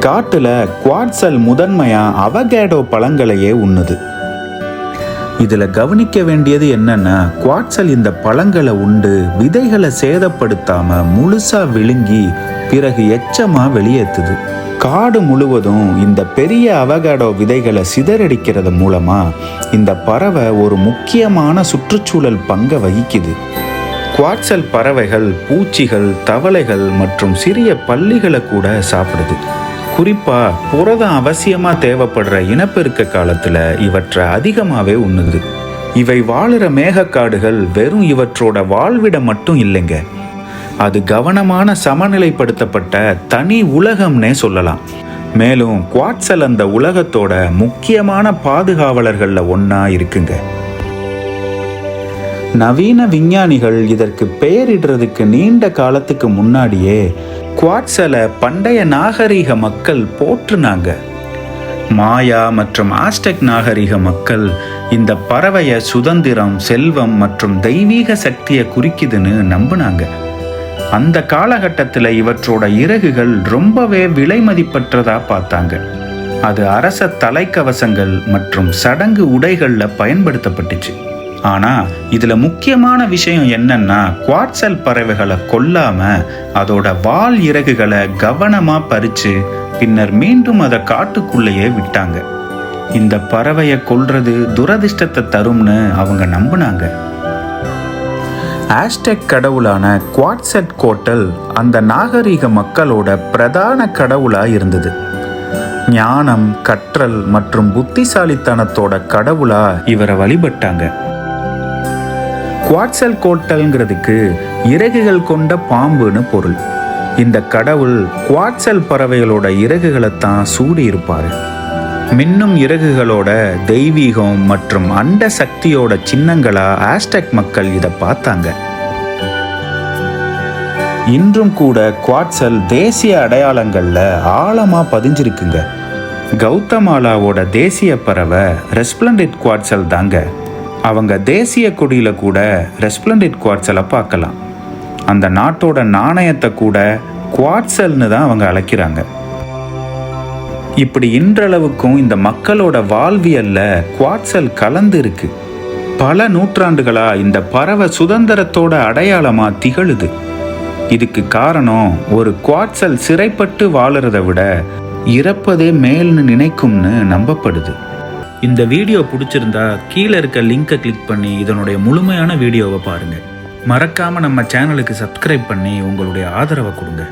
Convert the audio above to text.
காட்டுல குவாட்சல் முதன்மையா அவகேடோ பழங்களையே உண்ணுது. இதுல கவனிக்க வேண்டியது என்னன்னா, குவாட்சல் இந்த பழங்களை உண்டு விதைகளை சேதப்படுத்தாம முழுசா விழுங்கி பிறகு எச்சமா வெளியேற்றுது. காடு முழுவதும் இந்த பெரிய அவகேடோ விதைகளை சிதறடிக்கிறது மூலமா இந்த பறவை ஒரு முக்கியமான சுற்றுச்சூழல் பங்கை வகிக்குது. குவாட்சல் பறவைகள் பூச்சிகள், தவளைகள் மற்றும் சிறிய பல்லிகளை கூட சாப்பிடுது. குறிப்பா புரதம் அவசியமா தேவைப்படுற இனப்பெருக்க காலத்துல இவற்றை அதிகமாவே உண்ணுது. இவை வாழுற மேகக்காடுகள் வெறும் இவற்றோட வாழ்விடம் மட்டும் இல்லைங்க, அது கவனமான சமநிலைப்படுத்தப்பட்ட தனி உலகம்னே சொல்லலாம். மேலும் குவாட்சல் அந்த உலகத்தோட முக்கியமான பாதுகாவலர்கள்ல ஒன்னா இருக்குங்க. நவீன விஞ்ஞானிகள் இதற்கு பெயரிடுறதுக்கு நீண்ட காலத்துக்கு முன்னாடியே குவாட்சலை பண்டைய நாகரீக மக்கள் போற்றுனாங்க. மாயா மற்றும் ஆஸ்டெக் நாகரிக மக்கள் இந்த பறவையை சுதந்திரம், செல்வம் மற்றும் தெய்வீக சக்தியை குறிக்குதுன்னு நம்பினாங்க. அந்த காலகட்டத்தில் இவற்றோட இறகுகள் ரொம்பவே விலை மதிப்பற்றதா பார்த்தாங்க. அது அரச தலைக்கவசங்கள் மற்றும் சடங்கு உடைகளில் பயன்படுத்தப்பட்டுச்சு. ஆனால் இதில் முக்கியமான விஷயம் என்னன்னா, குவாட்சல் பறவைகளை கொல்லாம அதோட வால் இறகுகளை கவனமாக பறித்து பின்னர் மீண்டும் அதை காட்டுக்குள்ளேயே விட்டாங்க. இந்த பறவையை கொல்றது துரதிர்ஷ்டத்தை தரும்னு அவங்க நம்பினாங்க. ஆஸ்டெக் கடவுளான குவாட்செட்கோட்டல் அந்த நாகரீக மக்களோட பிரதான கடவுளாக இருந்தது. ஞானம், கற்றல் மற்றும் புத்திசாலித்தனத்தோட கடவுளா இவரை வழிபட்டாங்க. குவாட்செல்கோட்டல்ங்கிறதுக்கு இறகுகள் கொண்ட பாம்புன்னு பொருள். இந்த கடவுள் குவாட்சல் பறவைகளோட இறகுகளைத்தான் சூடி இருப்பாரு. மின்னும் இறகுகளோட தெய்வீகம் மற்றும் அண்ட சக்தியோட சின்னங்களா ஆஸ்டெக் மக்கள் இதை பார்த்தாங்க. இன்றும் கூட குவாட்சல் தேசிய அடையாளங்கள்ல ஆழமா பதிஞ்சிருக்குங்க. கௌதமாலாவோட தேசிய பறவை ரெஸ்பிளண்டட் குவாட்சல் தாங்க. அவங்க தேசிய கொடியில கூட ரெஸ்பிளண்டட் குவாட்சலை பார்க்கலாம். அந்த நாட்டோட நாணயத்தை கூட குவாட்சல்னு தான் அவங்க அழைக்கிறாங்க. இப்படி இன்றளவுக்கும் இந்த மக்களோட வாழ்வியல்ல குவாட்சல் கலந்து இருக்கு. பல நூற்றாண்டுகளா இந்த பறவை சுதந்திரத்தோட அடையாளமா திகழுது. இதுக்கு காரணம், ஒரு குவாட்சல் சிறைப்பட்டு வாழறதை விட இறப்பதே மேல்னு நினைக்கும்னு நம்பப்படுது. இந்த வீடியோ பிடிச்சிருந்தா கீழே இருக்க லிங்கை கிளிக் பண்ணி இதனுடைய முழுமையான வீடியோவை பாருங்க. மறக்காம நம்ம சேனலுக்கு சப்ஸ்கிரைப் பண்ணி உங்களுடைய ஆதரவை கொடுங்க.